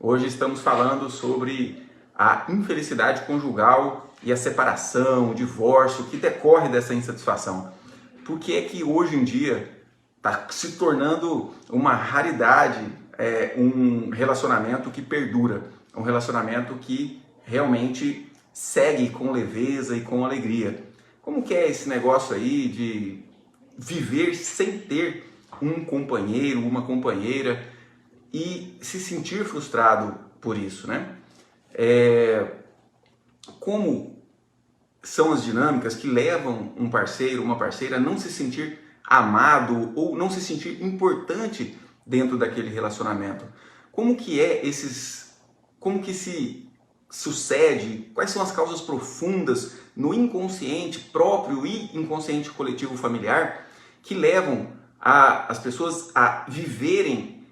Hoje estamos falando sobre a infelicidade conjugal e a separação, o divórcio que decorre dessa insatisfação. Por que é que hoje em dia está se tornando uma raridade um relacionamento que perdura, um relacionamento que realmente segue com leveza e com alegria? Como que é esse negócio aí de viver sem ter um companheiro, uma companheira e se sentir frustrado por isso, né? Como são as dinâmicas que levam um parceiro, uma parceira a não se sentir amado ou não se sentir importante dentro daquele relacionamento? Como que como que se sucede? Quais são as causas profundas no inconsciente próprio e inconsciente coletivo familiar que levam as pessoas a viverem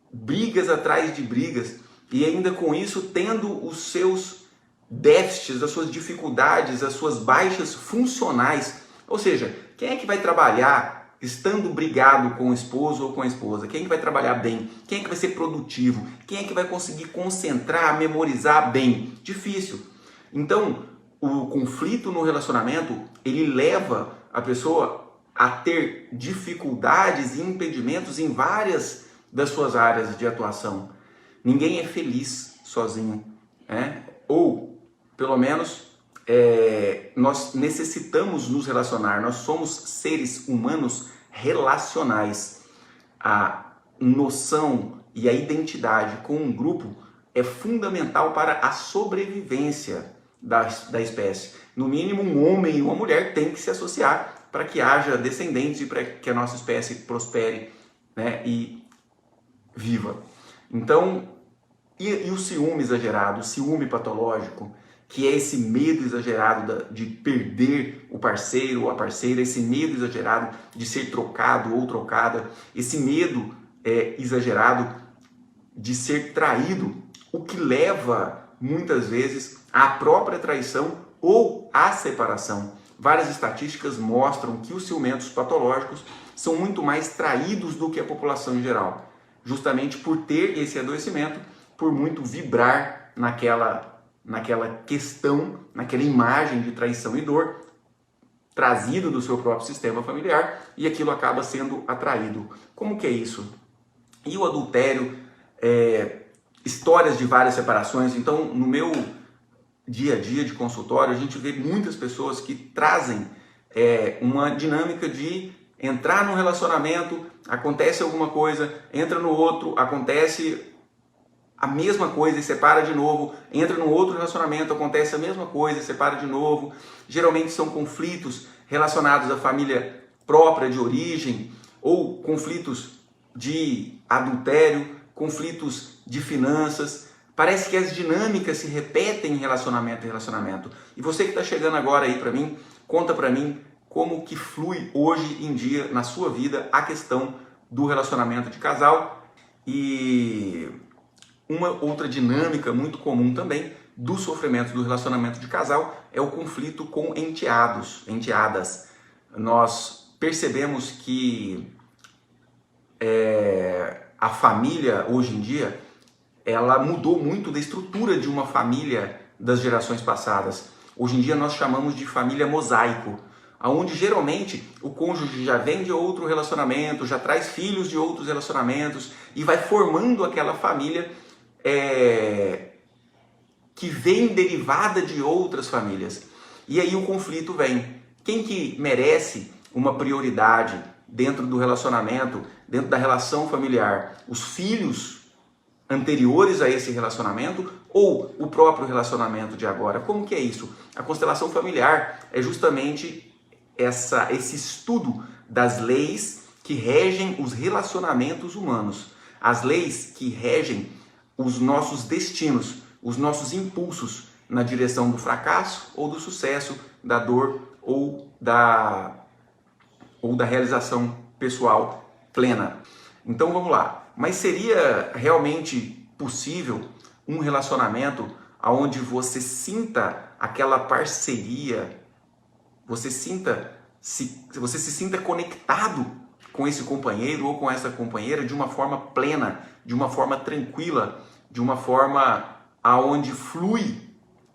brigas atrás de brigas e ainda com isso tendo os seus déficits, as suas dificuldades, as suas baixas funcionais? Ou seja, quem é que vai trabalhar estando brigado com o esposo ou com a esposa? Quem é que vai trabalhar bem? Quem é que vai ser produtivo? Quem é que vai conseguir concentrar, memorizar bem? Difícil. Então, o conflito no relacionamento, ele leva a pessoa a ter dificuldades e impedimentos em várias das suas áreas de atuação. Ninguém é feliz sozinho, né? Ou, pelo menos, nós necessitamos nos relacionar. Nós somos seres humanos relacionais. A noção e a identidade com um grupo é fundamental para a sobrevivência da espécie. No mínimo, um homem e uma mulher têm que se associar para que haja descendentes e para que a nossa espécie prospere, né, e viva. Então, e o ciúme exagerado, o ciúme patológico, que é esse medo exagerado de perder o parceiro ou a parceira, esse medo exagerado de ser trocado ou trocada, esse medo exagerado de ser traído, o que leva muitas vezes à própria traição ou à separação. Várias estatísticas mostram que os ciumentos patológicos são muito mais traídos do que a população em geral, justamente por ter esse adoecimento, por muito vibrar naquela questão, naquela imagem de traição e dor trazido do seu próprio sistema familiar, e aquilo acaba sendo atraído. Como que é isso? E o adultério, histórias de várias separações. Então, no meu dia a dia de consultório, a gente vê muitas pessoas que trazem uma dinâmica de entrar num relacionamento, acontece alguma coisa, entra no outro, acontece a mesma coisa e separa de novo, entra no outro relacionamento, acontece a mesma coisa e separa de novo. Geralmente são conflitos relacionados à família própria de origem, ou conflitos de adultério, conflitos de finanças. Parece que as dinâmicas se repetem em relacionamento em relacionamento. E você que está chegando agora aí para mim, conta para mim como que flui hoje em dia na sua vida a questão do relacionamento de casal. E uma outra dinâmica muito comum também do sofrimento do relacionamento de casal é o conflito com enteados, enteadas. Nós percebemos que a família hoje em dia ela mudou muito da estrutura de uma família das gerações passadas. Hoje em dia nós chamamos de família mosaico, onde geralmente o cônjuge já vem de outro relacionamento, já traz filhos de outros relacionamentos e vai formando aquela família que vem derivada de outras famílias. E aí o conflito vem. Quem que merece uma prioridade dentro do relacionamento, dentro da relação familiar? Os filhos anteriores a esse relacionamento ou o próprio relacionamento de agora? Como que é isso? A constelação familiar é justamente esse estudo das leis que regem os relacionamentos humanos, as leis que regem os nossos destinos, os nossos impulsos na direção do fracasso ou do sucesso, da dor ou da realização pessoal plena. Então vamos lá. Mas seria realmente possível um relacionamento onde você sinta aquela parceria, você se sinta conectado com esse companheiro ou com essa companheira de uma forma plena, de uma forma tranquila, de uma forma aonde flui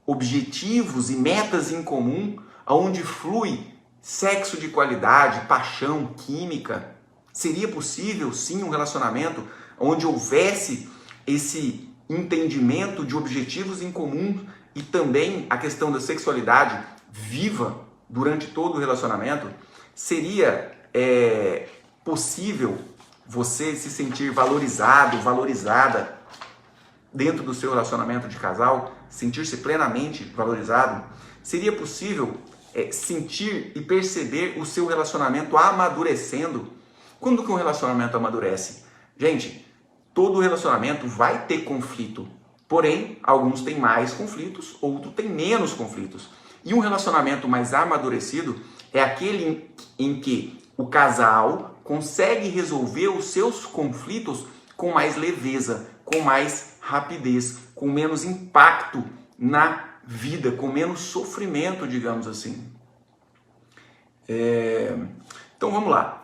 objetivos e metas em comum, aonde flui sexo de qualidade, paixão, química. Seria possível, sim, um relacionamento onde houvesse esse entendimento de objetivos em comum e também a questão da sexualidade viva durante todo o relacionamento? Seria possível você se sentir valorizado, valorizada dentro do seu relacionamento de casal, sentir-se plenamente valorizado? Seria possível sentir e perceber o seu relacionamento amadurecendo? Quando que um relacionamento amadurece? Gente, todo relacionamento vai ter conflito, porém, alguns têm mais conflitos, outros têm menos conflitos. E um relacionamento mais amadurecido é aquele em que o casal consegue resolver os seus conflitos com mais leveza, com mais rapidez, com menos impacto na vida, com menos sofrimento, digamos assim. Então vamos lá.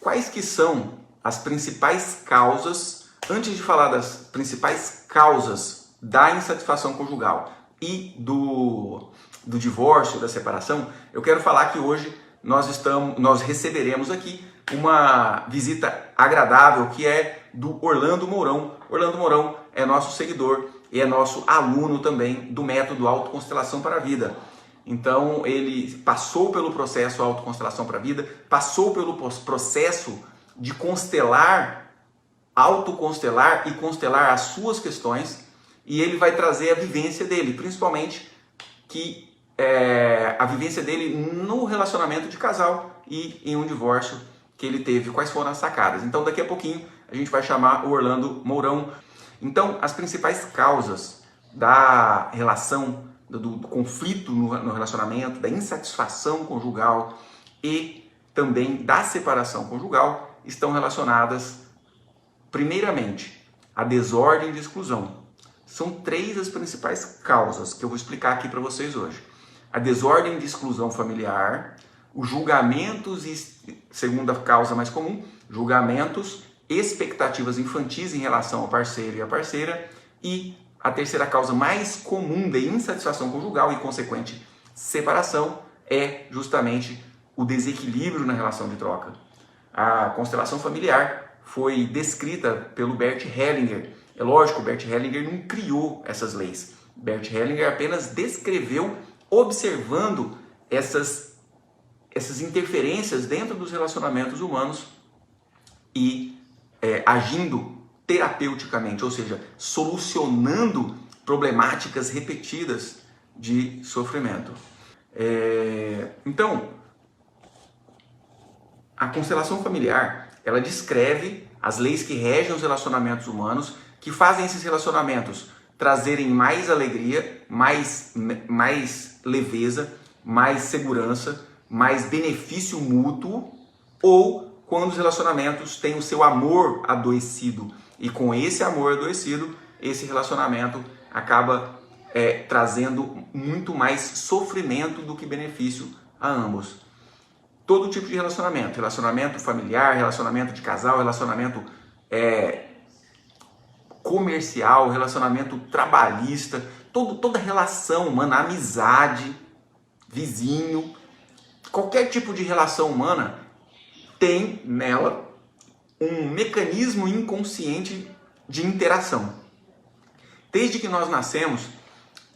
Quais que são as principais causas, antes de falar das principais causas da insatisfação conjugal e do divórcio, da separação, eu quero falar que hoje nós receberemos aqui uma visita agradável, que é do Orlando Mourão. Orlando Mourão é nosso seguidor e é nosso aluno também do método Autoconstelação para a Vida. Então ele passou pelo processo Autoconstelação para a Vida, passou pelo processo de constelar, autoconstelar e constelar as suas questões, e ele vai trazer a vivência dele, principalmente a vivência dele no relacionamento de casal e em um divórcio que ele teve, quais foram as sacadas. Então daqui a pouquinho a gente vai chamar o Orlando Mourão. Então as principais causas da relação, do conflito no relacionamento, da insatisfação conjugal e também da separação conjugal estão relacionadas, primeiramente, à desordem de exclusão. São 3 as principais causas que eu vou explicar aqui para vocês hoje. A desordem de exclusão familiar, os julgamentos, e segunda causa mais comum, julgamentos, expectativas infantis em relação ao parceiro e à parceira, e a terceira causa mais comum de insatisfação conjugal e consequente separação é justamente o desequilíbrio na relação de troca. A constelação familiar foi descrita pelo Bert Hellinger. É lógico, o Bert Hellinger não criou essas leis. Bert Hellinger apenas descreveu, observando essas interferências dentro dos relacionamentos humanos e agindo terapeuticamente, ou seja, solucionando problemáticas repetidas de sofrimento. Então, a constelação familiar, ela descreve as leis que regem os relacionamentos humanos, que fazem esses relacionamentos trazerem mais alegria, mais leveza, mais segurança, mais benefício mútuo, ou quando os relacionamentos têm o seu amor adoecido. E com esse amor adoecido, esse relacionamento acaba trazendo muito mais sofrimento do que benefício a ambos. Todo tipo de relacionamento, relacionamento familiar, relacionamento de casal, relacionamento comercial, relacionamento trabalhista, toda relação humana, amizade, vizinho, qualquer tipo de relação humana tem nela um mecanismo inconsciente de interação. Desde que nós nascemos,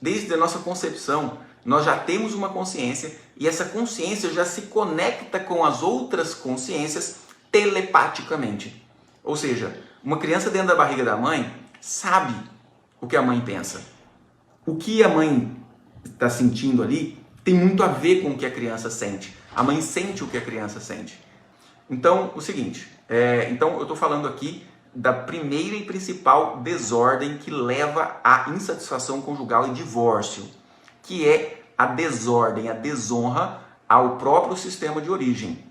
desde a nossa concepção, nós já temos uma consciência e essa consciência já se conecta com as outras consciências telepaticamente. Ou seja, uma criança dentro da barriga da mãe sabe o que a mãe pensa. O que a mãe está sentindo ali tem muito a ver com o que a criança sente. A mãe sente o que a criança sente. Então, o seguinte, então eu estou falando aqui da primeira e principal desordem que leva à insatisfação conjugal e divórcio, que é a desordem, a desonra ao próprio sistema de origem.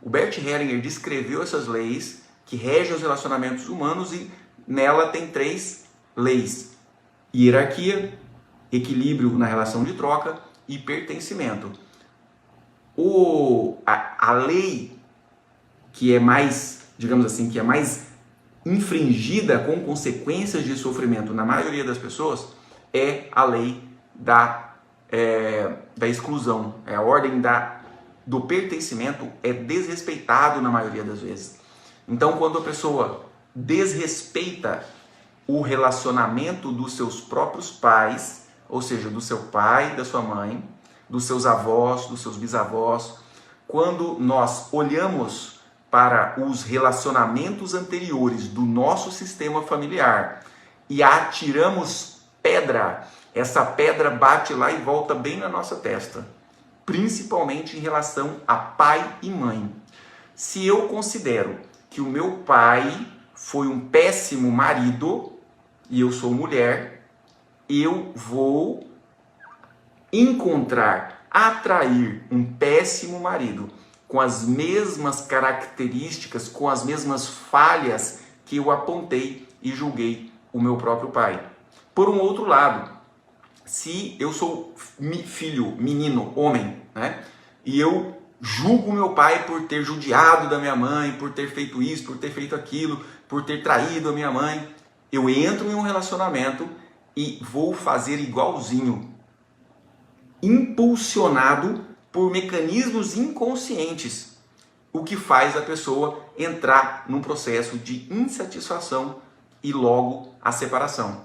O Bert Hellinger descreveu essas leis que regem os relacionamentos humanos e nela tem 3 leis: hierarquia, equilíbrio na relação de troca e pertencimento. A lei que é mais, digamos assim, que é mais infringida com consequências de sofrimento na maioria das pessoas é a lei da exclusão. A ordem do pertencimento é desrespeitado na maioria das vezes. Então, quando a pessoa desrespeita o relacionamento dos seus próprios pais, ou seja, do seu pai, da sua mãe, dos seus avós, dos seus bisavós, quando nós olhamos para os relacionamentos anteriores do nosso sistema familiar e atiramos pedra, essa pedra bate lá e volta bem na nossa testa, principalmente em relação a pai e mãe. Se eu considero que o meu pai foi um péssimo marido e eu sou mulher, eu vou atrair um péssimo marido com as mesmas características, com as mesmas falhas que eu apontei e julguei o meu próprio pai. Por um outro lado, se eu sou filho, menino, homem, né, e eu julgo meu pai por ter judiado da minha mãe, por ter feito isso, por ter feito aquilo, por ter traído a minha mãe, eu entro em um relacionamento e vou fazer igualzinho, impulsionado por mecanismos inconscientes, o que faz a pessoa entrar num processo de insatisfação e logo a separação.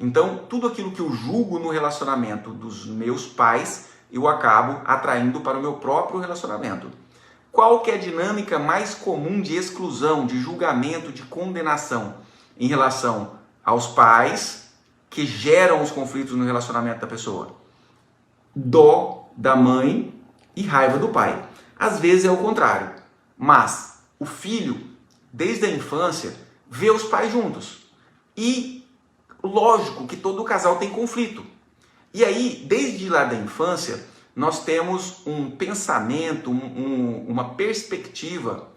Então, tudo aquilo que eu julgo no relacionamento dos meus pais, eu acabo atraindo para o meu próprio relacionamento. Qual que é a dinâmica mais comum de exclusão, de julgamento, de condenação em relação aos pais que geram os conflitos no relacionamento da pessoa? Dó da mãe e raiva do pai. Às vezes é o contrário, mas o filho, desde a infância, vê os pais juntos. E lógico que todo casal tem conflito. E aí, desde lá da infância, nós temos um pensamento, uma perspectiva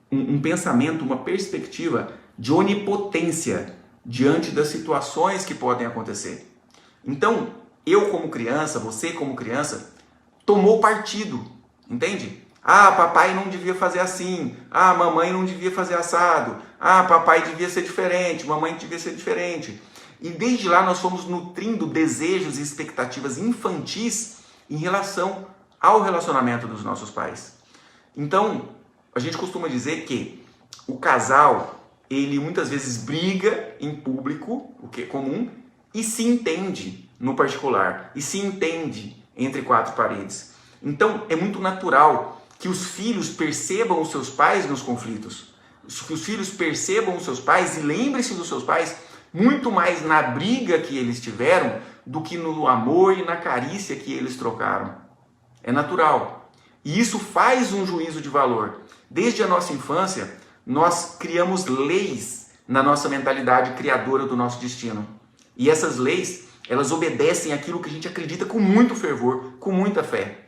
uma perspectiva de onipotência diante das situações que podem acontecer. Então, eu como criança, você como criança, tomou partido, entende? Ah, papai não devia fazer assim. Ah, mamãe não devia fazer assado. Ah, papai devia ser diferente, mamãe devia ser diferente. E desde lá nós fomos nutrindo desejos e expectativas infantis em relação ao relacionamento dos nossos pais. Então, a gente costuma dizer que o casal, ele muitas vezes briga em público, o que é comum, e se entende no particular, e se entende entre quatro paredes. Então, é muito natural que os filhos percebam os seus pais nos conflitos, que os filhos percebam os seus pais e lembrem-se dos seus pais muito mais na briga que eles tiveram do que no amor e na carícia que eles trocaram. É natural. E isso faz um juízo de valor. Desde a nossa infância, nós criamos leis na nossa mentalidade criadora do nosso destino. E essas leis, elas obedecem àquilo que a gente acredita com muito fervor, com muita fé.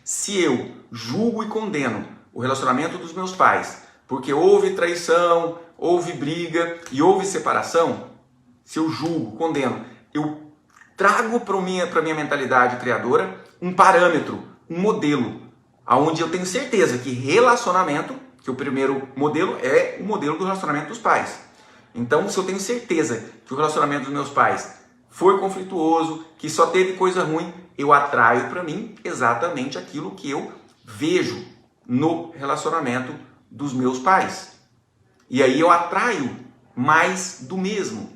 Se eu julgo e condeno o relacionamento dos meus pais, porque houve traição, houve briga e houve separação, se eu julgo, condeno, eu trago para minha mentalidade criadora um parâmetro, um modelo, onde eu tenho certeza que relacionamento, que o primeiro modelo é o modelo do relacionamento dos pais. Então, se eu tenho certeza que o relacionamento dos meus pais foi conflituoso, que só teve coisa ruim, eu atraio para mim exatamente aquilo que eu vejo no relacionamento dos meus pais. E aí eu atraio mais do mesmo,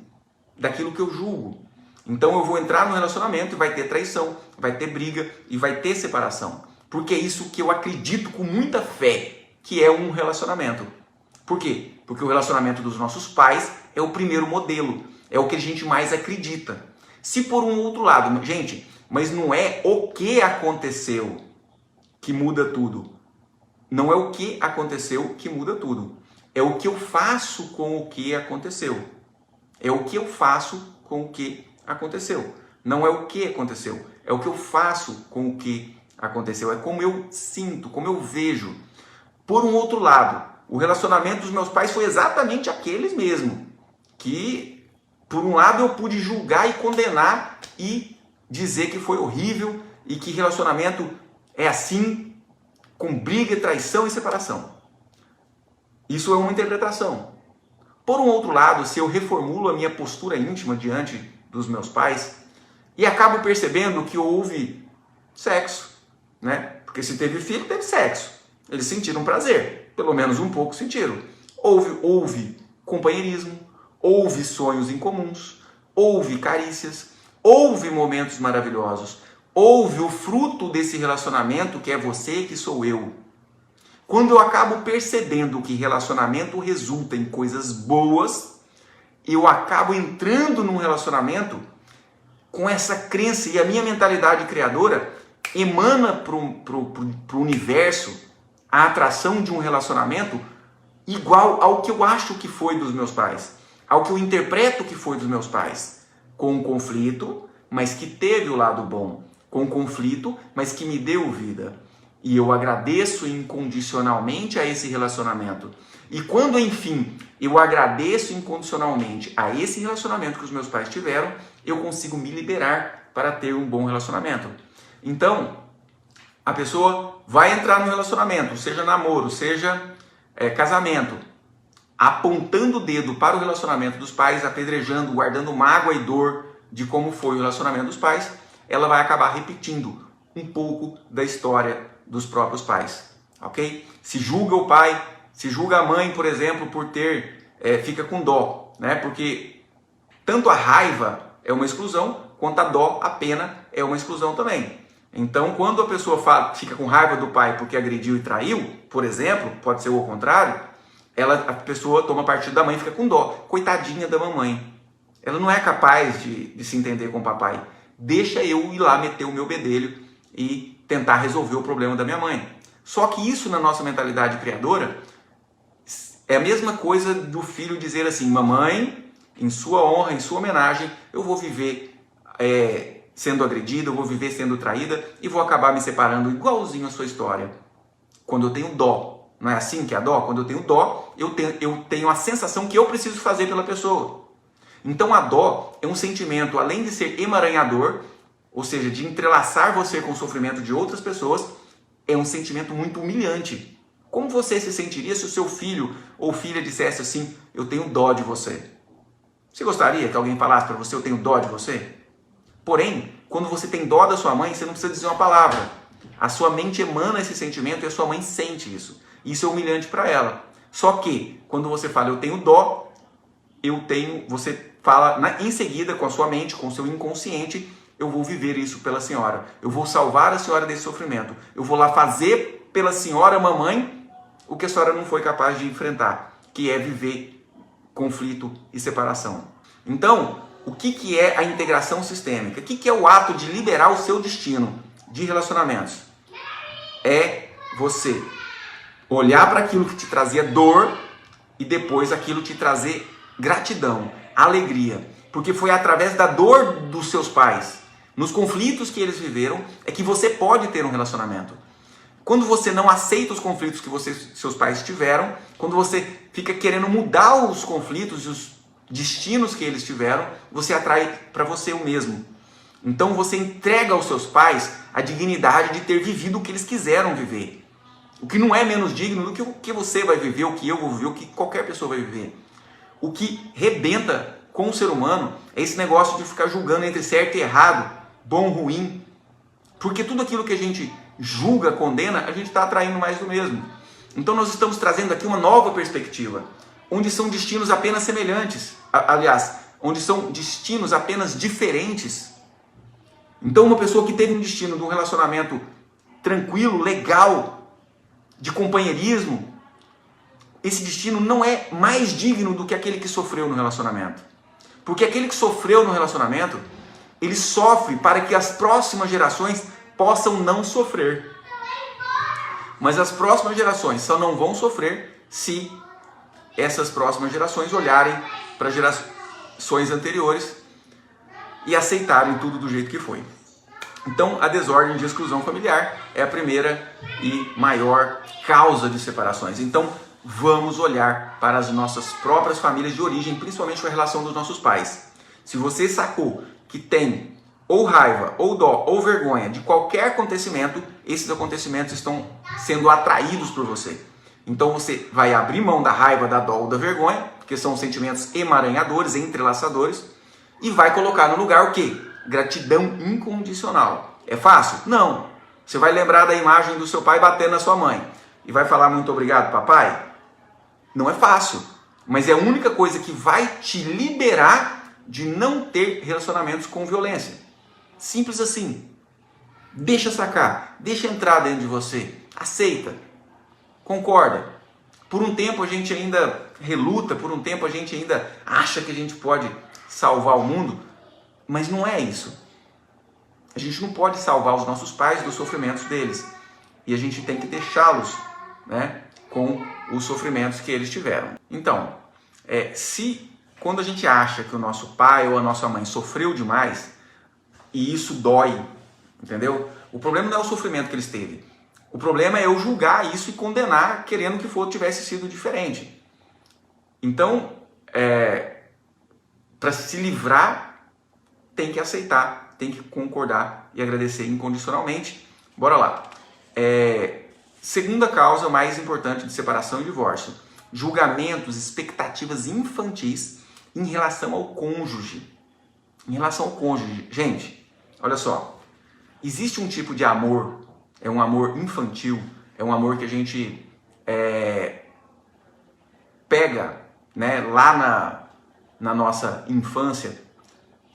daquilo que eu julgo. Então eu vou entrar no relacionamento e vai ter traição, vai ter briga e vai ter separação. Porque é isso que eu acredito com muita fé, que é um relacionamento. Por quê? Porque o relacionamento dos nossos pais é o primeiro modelo, é o que a gente mais acredita. Se por um outro lado, gente, mas não é o que aconteceu que muda tudo. Não é o que aconteceu que muda tudo. É o que eu faço com o que aconteceu. É o que eu faço com o que aconteceu. Não é o que aconteceu. É o que eu faço com o que aconteceu. É como eu sinto, como eu vejo. Por um outro lado, o relacionamento dos meus pais foi exatamente aqueles mesmo. Que, por um lado, eu pude julgar e condenar e dizer que foi horrível e que relacionamento é assim, com briga, traição e separação. Isso é uma interpretação. Por um outro lado, se eu reformulo a minha postura íntima diante dos meus pais e acabo percebendo que houve sexo, né? Porque se teve filho, teve sexo. Eles sentiram prazer, pelo menos um pouco sentiram. Houve companheirismo, houve sonhos incomuns, houve carícias, houve momentos maravilhosos, houve o fruto desse relacionamento que é você, que sou eu. Quando eu acabo percebendo que relacionamento resulta em coisas boas, eu acabo entrando num relacionamento com essa crença, e a minha mentalidade criadora emana para o universo a atração de um relacionamento igual ao que eu acho que foi dos meus pais, ao que eu interpreto que foi dos meus pais, com um conflito, mas que teve o lado bom, com um conflito, mas que me deu vida. E eu agradeço incondicionalmente a esse relacionamento. E quando, enfim, eu agradeço incondicionalmente a esse relacionamento que os meus pais tiveram, eu consigo me liberar para ter um bom relacionamento. Então, a pessoa vai entrar no relacionamento, seja namoro, seja casamento, apontando o dedo para o relacionamento dos pais, apedrejando, guardando mágoa e dor de como foi o relacionamento dos pais, ela vai acabar repetindo um pouco da história dos próprios pais, ok? Se julga o pai, se julga a mãe, por exemplo, por fica com dó, né? Porque tanto a raiva é uma exclusão, quanto a dó, a pena, é uma exclusão também. Então, quando a pessoa fica com raiva do pai porque agrediu e traiu, por exemplo, pode ser o contrário, a pessoa toma partido da mãe e fica com dó. Coitadinha da mamãe. Ela não é capaz de se entender com o papai. Deixa eu ir lá meter o meu bedelho e tentar resolver o problema da minha mãe. Só que isso, na nossa mentalidade criadora, é a mesma coisa do filho dizer assim: mamãe, em sua honra, em sua homenagem, eu vou viver sendo agredida, eu vou viver sendo traída e vou acabar me separando igualzinho a sua história. Quando eu tenho dó, não é assim que é a dó? Quando eu tenho dó, eu tenho a sensação que eu preciso fazer pela pessoa. Então a dó é um sentimento, além de ser emaranhador, ou seja, de entrelaçar você com o sofrimento de outras pessoas, é um sentimento muito humilhante. Como você se sentiria se o seu filho ou filha dissesse assim: eu tenho dó de você? Você gostaria que alguém falasse para você: eu tenho dó de você? Porém, quando você tem dó da sua mãe, você não precisa dizer uma palavra. A sua mente emana esse sentimento e a sua mãe sente isso. Isso é humilhante para ela. Só que, quando você fala eu tenho dó, você fala em seguida com a sua mente, com o seu inconsciente: eu vou viver isso pela senhora. Eu vou salvar a senhora desse sofrimento. Eu vou lá fazer pela senhora mamãe o que a senhora não foi capaz de enfrentar, que é viver conflito e separação. Então, o que é a integração sistêmica? O que é o ato de liberar o seu destino de relacionamentos? É você olhar para aquilo que te trazia dor e depois aquilo te trazer gratidão, alegria. Porque foi através da dor dos seus pais, nos conflitos que eles viveram, é que você pode ter um relacionamento. Quando você não aceita os conflitos que seus pais tiveram, quando você fica querendo mudar os conflitos e os destinos que eles tiveram, você atrai para você o mesmo. Então você entrega aos seus pais a dignidade de ter vivido o que eles quiseram viver. O que não é menos digno do que o que você vai viver, o que eu vou viver, o que qualquer pessoa vai viver. O que rebenta com o ser humano é esse negócio de ficar julgando entre certo e errado, bom ou ruim. Porque tudo aquilo que a gente julga, condena, a gente está atraindo mais do mesmo. Então nós estamos trazendo aqui uma nova perspectiva, onde são destinos apenas semelhantes. Aliás, onde são destinos apenas diferentes. Então uma pessoa que teve um destino de um relacionamento tranquilo, legal, de companheirismo, esse destino não é mais digno do que aquele que sofreu no relacionamento. Porque aquele que sofreu no relacionamento, ele sofre para que as próximas gerações possam não sofrer. Mas as próximas gerações só não vão sofrer se essas próximas gerações olharem para gerações anteriores e aceitarem tudo do jeito que foi. Então, a desordem de exclusão familiar é a primeira e maior causa de separações. Então, vamos olhar para as nossas próprias famílias de origem, principalmente com a relação dos nossos pais. Se você sacou que tem ou raiva, ou dó, ou vergonha de qualquer acontecimento, esses acontecimentos estão sendo atraídos por você. Então você vai abrir mão da raiva, da dó ou da vergonha, porque são sentimentos emaranhadores, entrelaçadores, e vai colocar no lugar o quê? Gratidão incondicional. É fácil? Não. Você vai lembrar da imagem do seu pai batendo na sua mãe e vai falar muito obrigado, papai? Não é fácil, mas é a única coisa que vai te liberar de não ter relacionamentos com violência. Simples assim. Deixa sacar, deixa entrar dentro de você, aceita, concorda. Por um tempo a gente ainda reluta, por um tempo a gente ainda acha que a gente pode salvar o mundo, mas não é isso. A gente não pode salvar os nossos pais dos sofrimentos deles. E a gente tem que deixá-los, né, com os sofrimentos que eles tiveram. Então, se quando a gente acha que o nosso pai ou a nossa mãe sofreu demais, e isso dói, entendeu? O problema não é o sofrimento que eles teve. O problema é eu julgar isso e condenar, querendo que tivesse sido diferente. Então, para se livrar, tem que aceitar, tem que concordar e agradecer incondicionalmente. Bora lá. Segunda causa mais importante de separação e divórcio: julgamentos, expectativas infantis em relação ao cônjuge. Em relação ao cônjuge, gente, olha só. Existe um tipo de amor, é um amor infantil, é um amor que a gente pega, né, lá na nossa infância,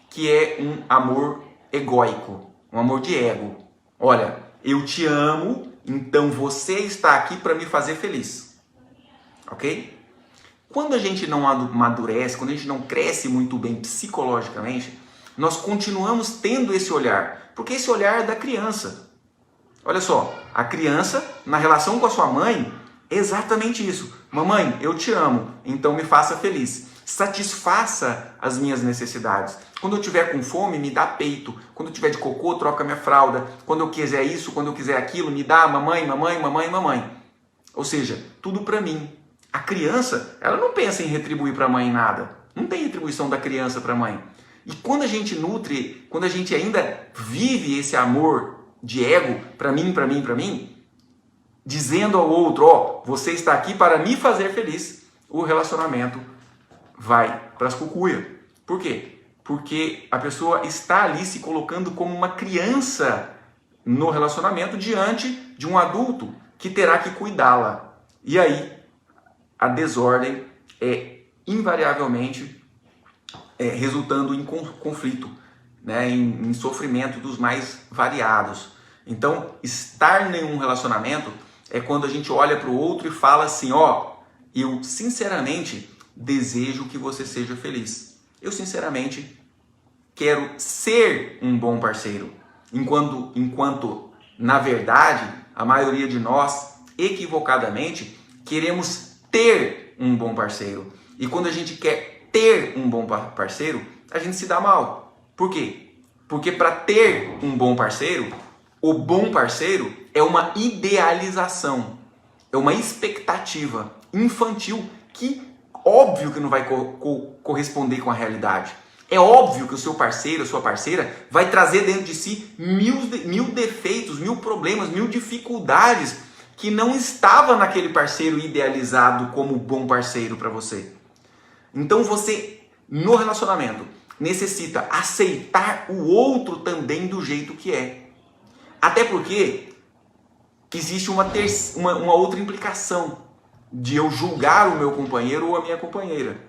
que é um amor egóico, um amor de ego. Olha, eu te amo, então você está aqui para me fazer feliz. Ok? Quando a gente não amadurece, quando a gente não cresce muito bem psicologicamente, nós continuamos tendo esse olhar, porque esse olhar é da criança. Olha só, a criança, na relação com a sua mãe, é exatamente isso. Mamãe, eu te amo, então me faça feliz. Satisfaça as minhas necessidades. Quando eu tiver com fome, me dá peito. Quando eu tiver de cocô, troca minha fralda. Quando eu quiser isso, quando eu quiser aquilo, me dá mamãe, mamãe, mamãe, mamãe. Ou seja, tudo para mim. A criança, ela não pensa em retribuir para a mãe nada. Não tem retribuição da criança para a mãe. E quando a gente nutre, quando a gente ainda vive esse amor de ego, para mim, para mim, para mim, dizendo ao outro, ó, você está aqui para me fazer feliz, o relacionamento vai para as cucuias. Por quê? Porque a pessoa está ali se colocando como uma criança no relacionamento diante de um adulto que terá que cuidá-la. E aí, a desordem é invariavelmente resultando em conflito, né, em sofrimento dos mais variados. Então, estar em um relacionamento é quando a gente olha para o outro e fala assim, ó, eu sinceramente desejo que você seja feliz. Eu sinceramente quero ser um bom parceiro. Enquanto na verdade, a maioria de nós, equivocadamente, queremos ter um bom parceiro. E quando a gente quer ter um bom parceiro, a gente se dá mal. Por quê? Porque para ter um bom parceiro, o bom parceiro é uma idealização, é uma expectativa infantil que óbvio que não vai corresponder com a realidade. É óbvio que o seu parceiro, a sua parceira, vai trazer dentro de si mil defeitos, mil problemas, mil dificuldades que não estava naquele parceiro idealizado como bom parceiro para você. Então você, no relacionamento, necessita aceitar o outro também do jeito que é. Até porque existe uma outra implicação de eu julgar o meu companheiro ou a minha companheira.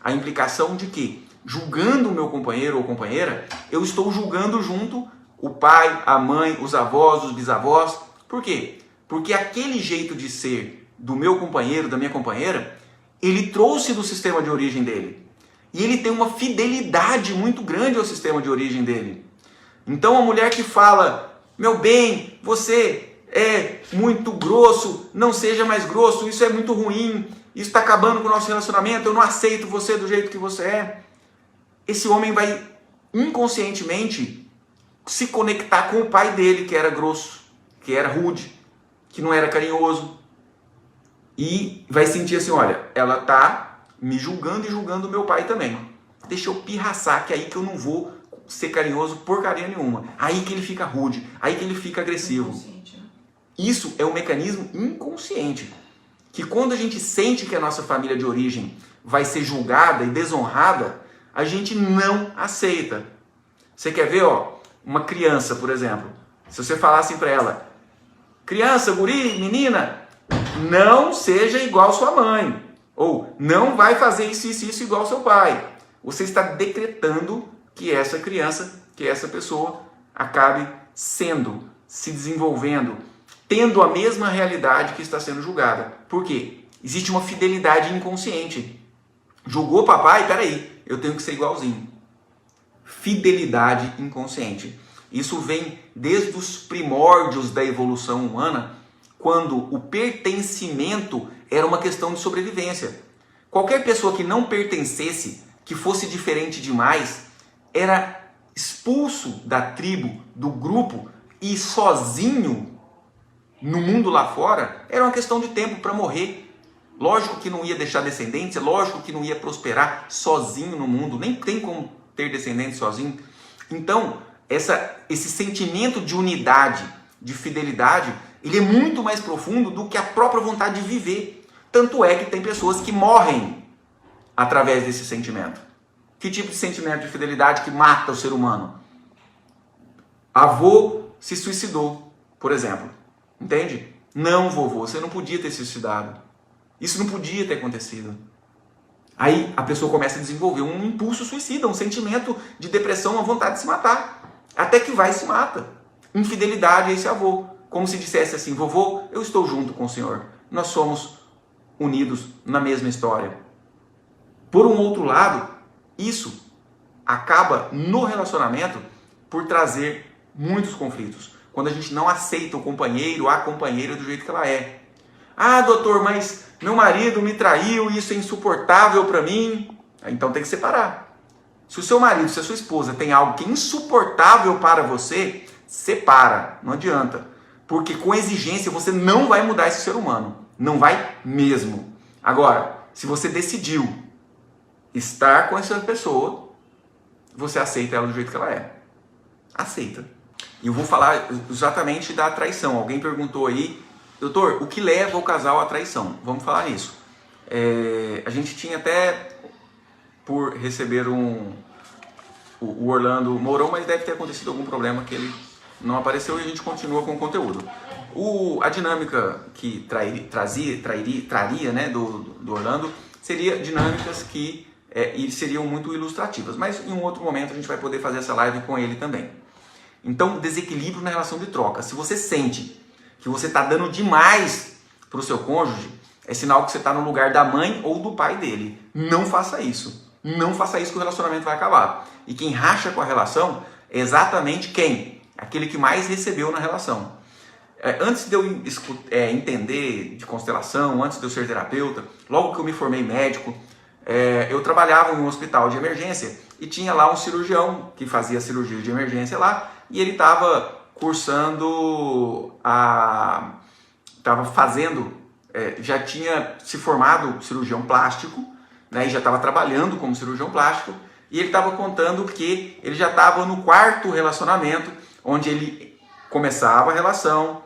A implicação de que, julgando o meu companheiro ou companheira, eu estou julgando junto o pai, a mãe, os avós, os bisavós. Por quê? Porque aquele jeito de ser do meu companheiro, da minha companheira, ele trouxe do sistema de origem dele. E ele tem uma fidelidade muito grande ao sistema de origem dele. Então a mulher que fala, meu bem, você é muito grosso, não seja mais grosso, isso é muito ruim, isso está acabando com o nosso relacionamento, eu não aceito você do jeito que você é. Esse homem vai inconscientemente se conectar com o pai dele, que era grosso, que era rude, que não era carinhoso. E vai sentir assim, olha, ela está me julgando e julgando o meu pai também. Deixa eu pirraçar, que é aí que eu não vou ser carinhoso porcaria nenhuma. Aí que ele fica rude, aí que ele fica agressivo. Isso é um mecanismo inconsciente, que quando a gente sente que a nossa família de origem vai ser julgada e desonrada, a gente não aceita. Você quer ver, ó, uma criança, por exemplo, se você falar assim para ela, criança, guri, menina, não seja igual sua mãe, ou não vai fazer isso igual seu pai. Você está decretando que essa criança, que essa pessoa acabe sendo, se desenvolvendo, tendo a mesma realidade que está sendo julgada. Por quê? Existe uma fidelidade inconsciente. Julgou papai? Peraí, eu tenho que ser igualzinho. Fidelidade inconsciente. Isso vem desde os primórdios da evolução humana, quando o pertencimento era uma questão de sobrevivência. Qualquer pessoa que não pertencesse, que fosse diferente demais, era expulso da tribo, do grupo, e sozinho no mundo lá fora, era uma questão de tempo para morrer. Lógico que não ia deixar descendentes, lógico que não ia prosperar sozinho no mundo, nem tem como ter descendentes sozinho. Então, esse sentimento de unidade, de fidelidade, ele é muito mais profundo do que a própria vontade de viver. Tanto é que tem pessoas que morrem através desse sentimento. Que tipo de sentimento de fidelidade que mata o ser humano? Avô se suicidou, por exemplo. Entende? Não, vovô, você não podia ter se suicidado. Isso não podia ter acontecido. Aí a pessoa começa a desenvolver um impulso suicida, um sentimento de depressão, uma vontade de se matar. Até que vai e se mata. Infidelidade a esse avô. Como se dissesse assim, vovô, eu estou junto com o senhor. Nós somos unidos na mesma história. Por um outro lado, isso acaba no relacionamento por trazer muitos conflitos. Quando a gente não aceita o companheiro, a companheira do jeito que ela é. Ah, doutor, mas meu marido me traiu, isso é insuportável para mim. Então tem que separar. Se o seu marido, se a sua esposa tem algo que é insuportável para você, separa, não adianta. Porque com exigência você não vai mudar esse ser humano. Não vai mesmo. Agora, se você decidiu estar com essa pessoa, você aceita ela do jeito que ela é. Aceita. E eu vou falar exatamente da traição. Alguém perguntou aí, doutor, o que leva o casal à traição? Vamos falar nisso. A gente tinha até por receber o Orlando Mourão, mas deve ter acontecido algum problema que ele não apareceu e a gente continua com o conteúdo. A dinâmica que traria, né, do Orlando seria dinâmicas que seriam muito ilustrativas, mas em um outro momento a gente vai poder fazer essa live com ele também. Então, desequilíbrio na relação de troca. Se você sente que você está dando demais para o seu cônjuge, é sinal que você está no lugar da mãe ou do pai dele. Não faça isso. Não faça isso que o relacionamento vai acabar. E quem racha com a relação é exatamente quem? Aquele que mais recebeu na relação. Antes de eu entender de constelação, antes de eu ser terapeuta, logo que eu me formei médico, eu trabalhava em um hospital de emergência e tinha lá um cirurgião que fazia cirurgia de emergência lá e ele estava cursando, estava fazendo, já tinha se formado cirurgião plástico, né, e já estava trabalhando como cirurgião plástico e ele estava contando que ele já estava no quarto relacionamento, onde ele começava a relação,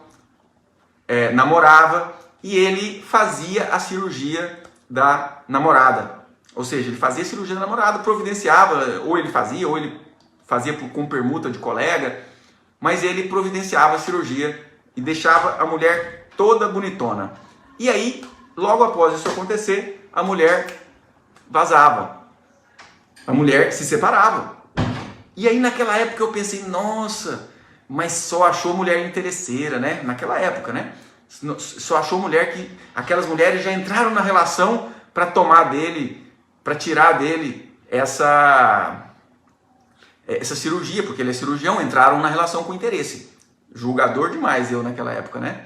namorava e ele fazia a cirurgia da namorada. Ou seja, ele fazia a cirurgia da namorada, providenciava, ou ele fazia com permuta de colega, mas ele providenciava a cirurgia e deixava a mulher toda bonitona. E aí, logo após isso acontecer, a mulher vazava. A mulher se separava. E aí naquela época eu pensei, nossa, mas só achou mulher interesseira, né? Naquela época, né? Só achou mulher que... Aquelas mulheres já entraram na relação para tomar dele, para tirar dele essa cirurgia, porque ele é cirurgião, entraram na relação com interesse. Julgador demais eu naquela época, né?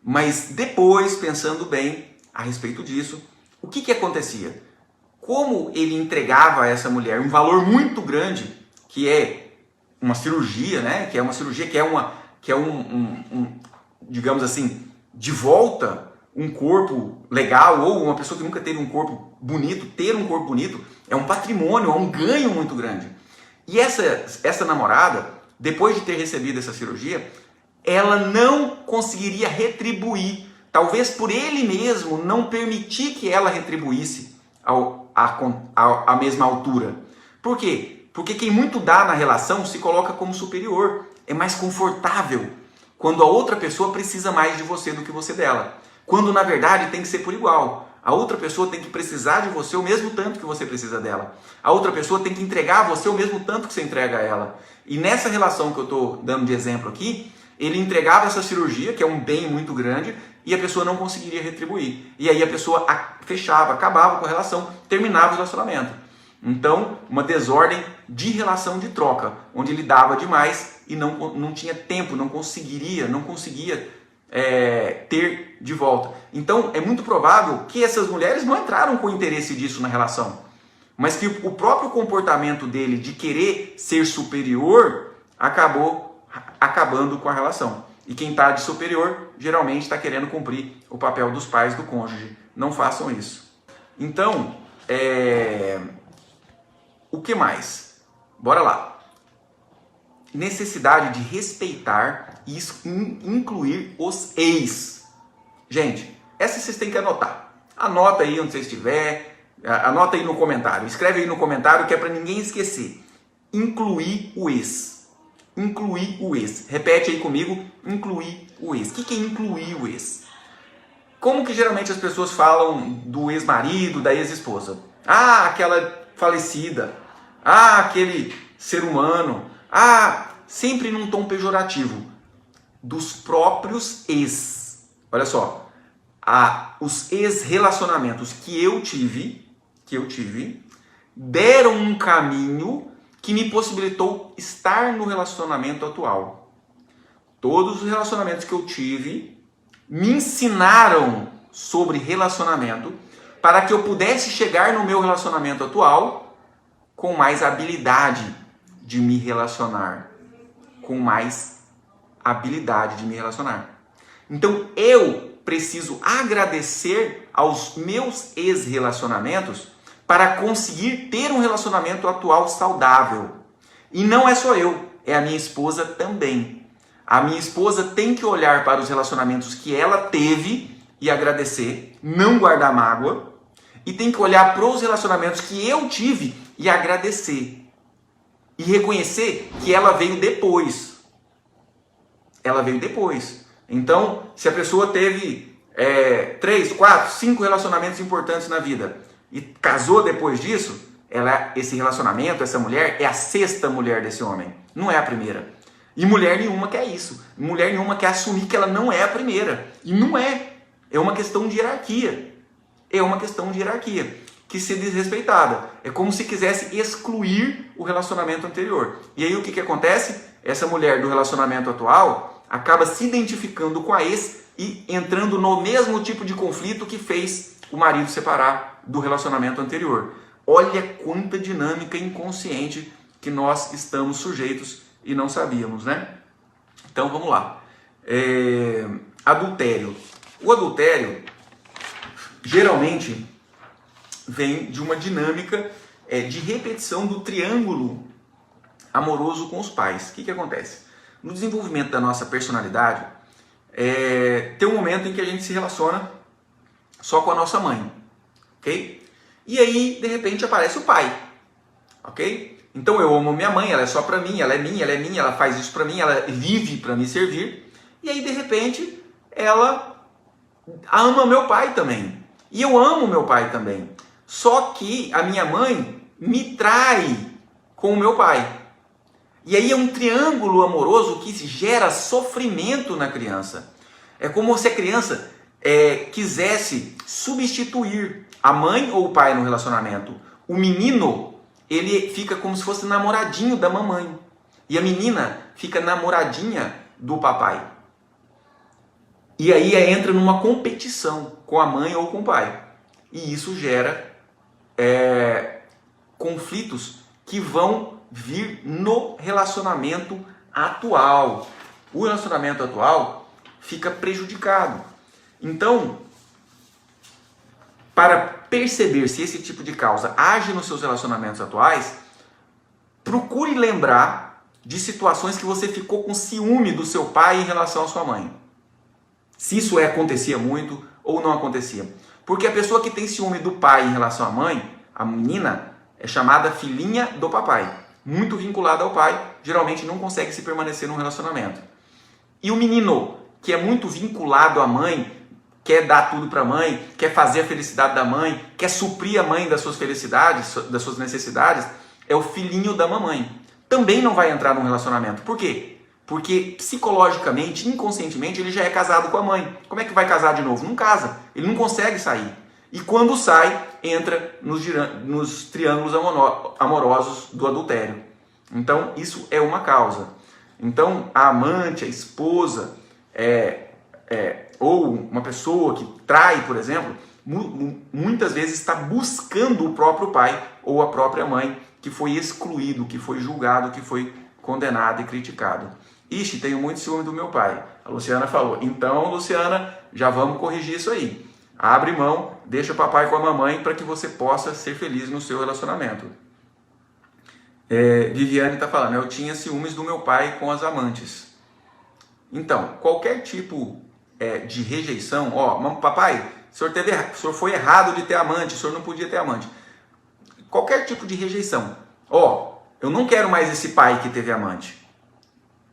Mas depois, pensando bem a respeito disso, o que acontecia? Como ele entregava a essa mulher um valor muito grande, que é uma cirurgia, né? Que é uma cirurgia que é digamos assim, de volta um corpo legal, ou uma pessoa que nunca teve um corpo bonito, ter um corpo bonito é um patrimônio, é um ganho muito grande. E essa namorada, depois de ter recebido essa cirurgia, ela não conseguiria retribuir talvez por ele mesmo não permitir que ela retribuísse a mesma altura. Por quê? Porque quem muito dá na relação se coloca como superior. É mais confortável quando a outra pessoa precisa mais de você do que você dela. Quando na verdade tem que ser por igual. A outra pessoa tem que precisar de você o mesmo tanto que você precisa dela. A outra pessoa tem que entregar a você o mesmo tanto que você entrega a ela. E nessa relação que eu estou dando de exemplo aqui, ele entregava essa cirurgia, que é um bem muito grande, e a pessoa não conseguiria retribuir. E aí a pessoa fechava, acabava com a relação, terminava o relacionamento. Então, uma desordem de relação de troca, onde ele dava demais e não tinha tempo, não conseguia ter de volta. Então, é muito provável que essas mulheres não entraram com interesse disso na relação, mas que o próprio comportamento dele de querer ser superior acabou acabando com a relação. E quem está de superior, geralmente está querendo cumprir o papel dos pais do cônjuge. Não façam isso. Então, o que mais? Bora lá. Necessidade de respeitar e incluir os ex. Gente, essa vocês têm que anotar. Anota aí onde você estiver, anota aí no comentário, escreve aí no comentário que é para ninguém esquecer. Incluir o ex. Incluir o ex. Repete aí comigo, incluir o ex. O que é incluir o ex? Como que geralmente as pessoas falam do ex-marido, da ex-esposa? Ah, aquela falecida. Ah, aquele ser humano. Ah, sempre num tom pejorativo. Dos próprios ex. Olha só. Os ex-relacionamentos que eu tive, deram um caminho que me possibilitou estar no relacionamento atual. Todos os relacionamentos que eu tive me ensinaram sobre relacionamento para que eu pudesse chegar no meu relacionamento atual com mais habilidade de me relacionar. Então eu preciso agradecer aos meus ex-relacionamentos para conseguir ter um relacionamento atual saudável. E não é só eu, é a minha esposa também. A minha esposa tem que olhar para os relacionamentos que ela teve e agradecer, não guardar mágoa, e tem que olhar para os relacionamentos que eu tive e agradecer. E reconhecer que ela veio depois. Então, se a pessoa teve 3, 4, 5 relacionamentos importantes na vida e casou depois disso, esse relacionamento, essa mulher, é a 6ª mulher desse homem. Não é a primeira. E mulher nenhuma quer isso. Mulher nenhuma quer assumir que ela não é a primeira. E não é. É uma questão de hierarquia. Que se desrespeitada. É como se quisesse excluir o relacionamento anterior. E aí o que acontece? Essa mulher do relacionamento atual acaba se identificando com a ex e entrando no mesmo tipo de conflito que fez o marido separar do relacionamento anterior. Olha quanta dinâmica inconsciente que nós estamos sujeitos e não sabíamos, né? Então vamos lá. Adultério. O adultério geralmente vem de uma dinâmica de repetição do triângulo amoroso com os pais. O que acontece? No desenvolvimento da nossa personalidade, tem um momento em que a gente se relaciona só com a nossa mãe, ok? E aí, de repente, aparece o pai, ok? Então eu amo minha mãe, ela é só pra mim, ela é minha, ela faz isso pra mim, ela vive pra me servir. E aí, de repente, ela ama meu pai também. E eu amo meu pai também. Só que a minha mãe me trai com o meu pai. E aí é um triângulo amoroso que gera sofrimento na criança. É como se a criança quisesse substituir a mãe ou o pai no relacionamento. O menino, ele fica como se fosse namoradinho da mamãe. E a menina fica namoradinha do papai. E aí entra numa competição com a mãe ou com o pai. E isso gera conflitos que vão vir no relacionamento atual. O relacionamento atual fica prejudicado. Então, para perceber se esse tipo de causa age nos seus relacionamentos atuais, procure lembrar de situações que você ficou com ciúme do seu pai em relação à sua mãe. Se isso acontecia muito ou não acontecia. Porque a pessoa que tem ciúme do pai em relação à mãe, a menina, é chamada filhinha do papai. Muito vinculada ao pai, geralmente não consegue se permanecer num relacionamento. E o menino, que é muito vinculado à mãe, quer dar tudo para a mãe, quer fazer a felicidade da mãe, quer suprir a mãe das suas felicidades, das suas necessidades, é o filhinho da mamãe. Também não vai entrar num relacionamento. Por quê? Porque psicologicamente, inconscientemente, ele já é casado com a mãe. Como é que vai casar de novo? Não casa. Ele não consegue sair. E quando sai, entra nos triângulos amorosos do adultério. Então, isso é uma causa. Então, a amante, a esposa, ou uma pessoa que trai, por exemplo, muitas vezes está buscando o próprio pai ou a própria mãe, que foi excluído, que foi julgado, que foi condenado e criticado. Ixi, tenho muito ciúme do meu pai. A Luciana falou. Então, Luciana, já vamos corrigir isso aí. Abre mão, deixa o papai com a mamãe para que você possa ser feliz no seu relacionamento. Viviane está falando, eu tinha ciúmes do meu pai com as amantes. Então, qualquer tipo de rejeição, papai, o senhor foi errado de ter amante, o senhor não podia ter amante. Qualquer tipo de rejeição. Eu não quero mais esse pai que teve amante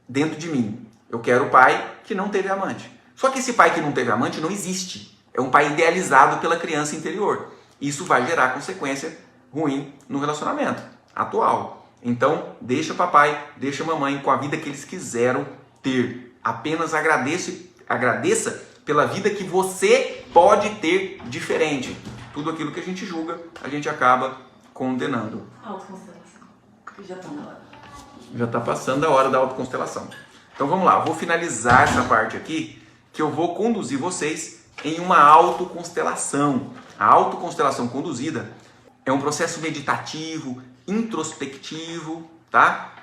dentro de mim. Eu quero o pai que não teve amante. Só que esse pai que não teve amante não existe. É um pai idealizado pela criança interior. Isso vai gerar consequência ruim no relacionamento atual. Então, deixa papai, deixa mamãe com a vida que eles quiseram ter. Apenas agradeça pela vida que você pode ter diferente. Tudo aquilo que a gente julga, a gente acaba condenando. Autoconstelação. Já está na hora. Já está passando a hora da autoconstelação. Então vamos lá, vou finalizar essa parte aqui, que eu vou conduzir vocês em uma autoconstelação. A autoconstelação conduzida é um processo meditativo, introspectivo, tá?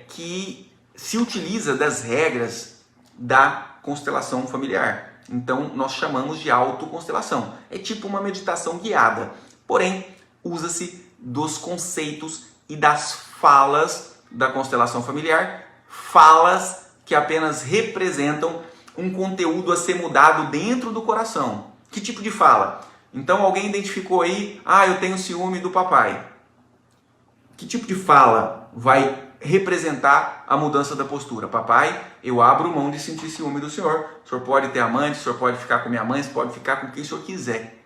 Que se utiliza das regras da constelação familiar. Então nós chamamos de autoconstelação. É tipo uma meditação guiada, porém usa-se dos conceitos e das falas da constelação familiar, falas que apenas representam um conteúdo a ser mudado dentro do coração. Que tipo de fala? Então alguém identificou aí, eu tenho ciúme do papai. Que tipo de fala vai representar a mudança da postura? Papai, eu abro mão de sentir ciúme do senhor. O senhor pode ter amante, o senhor pode ficar com minha mãe, o senhor pode ficar com quem o senhor quiser.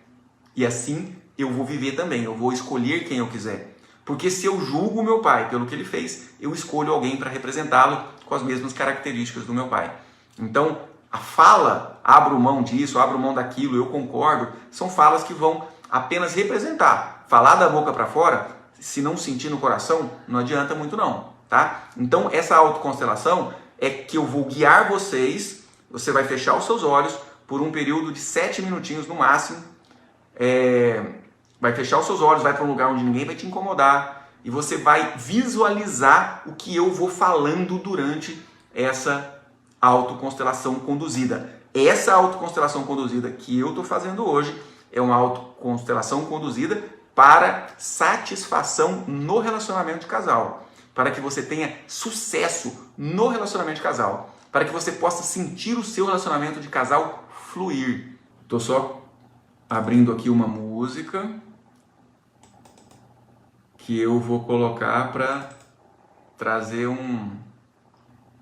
E assim eu vou viver também, eu vou escolher quem eu quiser. Porque se eu julgo o meu pai pelo que ele fez, eu escolho alguém para representá-lo com as mesmas características do meu pai. Então, a fala, abro mão disso, abro mão daquilo, eu concordo, são falas que vão apenas representar. Falar da boca para fora, se não sentir no coração, não adianta muito não, tá? Então, essa autoconstelação é que eu vou guiar vocês, você vai fechar os seus olhos por um período de 7 minutinhos no máximo, vai fechar os seus olhos, vai para um lugar onde ninguém vai te incomodar e você vai visualizar o que eu vou falando durante essa autoconstelação conduzida. Essa autoconstelação conduzida que eu estou fazendo hoje é uma autoconstelação conduzida para satisfação no relacionamento de casal, para que você tenha sucesso no relacionamento de casal, para que você possa sentir o seu relacionamento de casal fluir. Estou só abrindo aqui uma música que eu vou colocar para trazer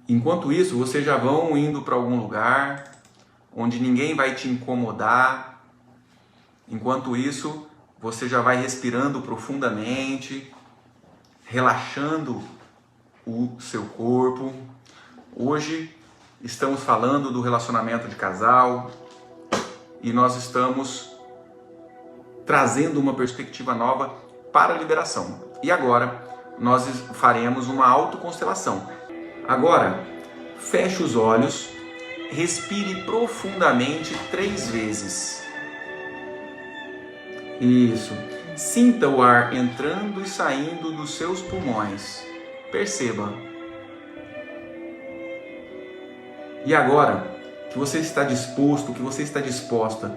Enquanto isso, vocês já vão indo para algum lugar onde ninguém vai te incomodar. Enquanto isso, você já vai respirando profundamente, relaxando o seu corpo. Hoje estamos falando do relacionamento de casal e nós estamos trazendo uma perspectiva nova para a liberação. E agora nós faremos uma autoconstelação. Agora, feche os olhos, respire profundamente 3 vezes. Isso. Sinta o ar entrando e saindo dos seus pulmões. Perceba. E agora que você está disposto, que você está disposta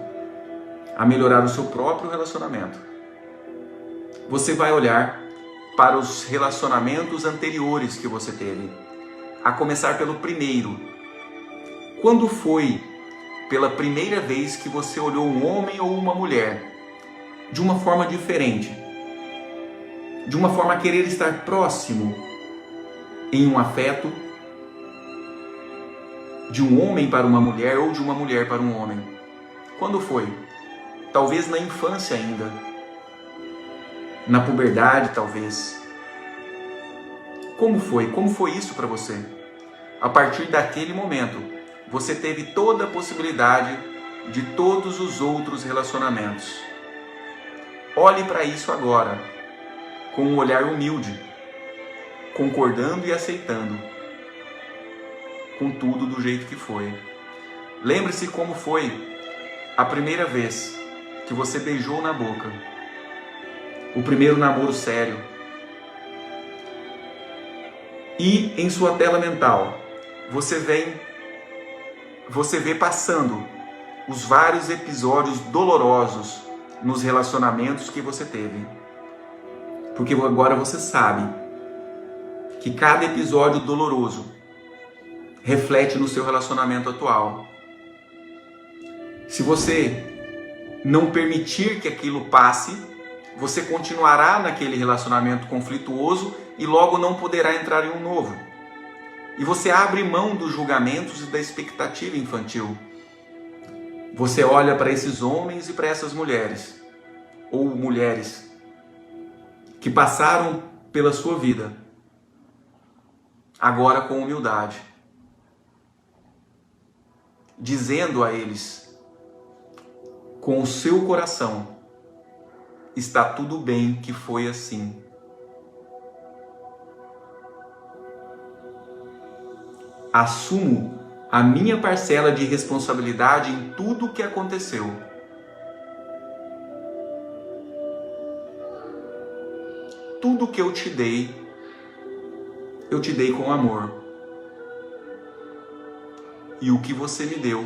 a melhorar o seu próprio relacionamento, você vai olhar para os relacionamentos anteriores que você teve, a começar pelo primeiro. Quando foi pela primeira vez que você olhou um homem ou uma mulher de uma forma diferente, de uma forma a querer estar próximo em um afeto, de um homem para uma mulher ou de uma mulher para um homem? Quando foi? Talvez na infância ainda, na puberdade talvez. Como foi? Como foi isso para você? A partir daquele momento, você teve toda a possibilidade de todos os outros relacionamentos. Olhe para isso agora, com um olhar humilde, concordando e aceitando, com tudo do jeito que foi. Lembre-se como foi a primeira vez que você beijou na boca, o primeiro namoro sério. E em sua tela mental, você vê passando os vários episódios dolorosos nos relacionamentos que você teve. Porque agora você sabe que cada episódio doloroso reflete no seu relacionamento atual. Se você não permitir que aquilo passe, você continuará naquele relacionamento conflituoso e logo não poderá entrar em um novo. E você abre mão dos julgamentos e da expectativa infantil. Você olha para esses homens e para essas mulheres, ou mulheres, que passaram pela sua vida, agora com humildade, dizendo a eles, com o seu coração, está tudo bem que foi assim. Assumo a minha parcela de responsabilidade em tudo o que aconteceu. Tudo que eu te dei com amor. E o que você me deu,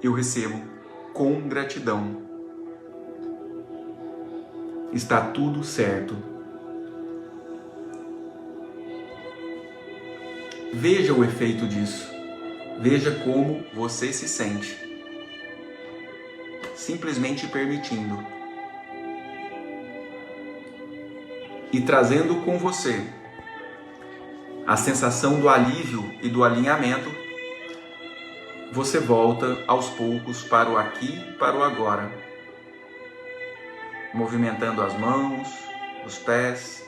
eu recebo com gratidão. Está tudo certo. Veja o efeito disso. Veja como você se sente. Simplesmente permitindo. E trazendo com você a sensação do alívio e do alinhamento, você volta aos poucos para o aqui e para o agora. Movimentando as mãos, os pés.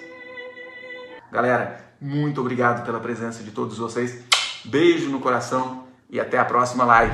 Galera, muito obrigado pela presença de todos vocês. Beijo no coração e até a próxima live.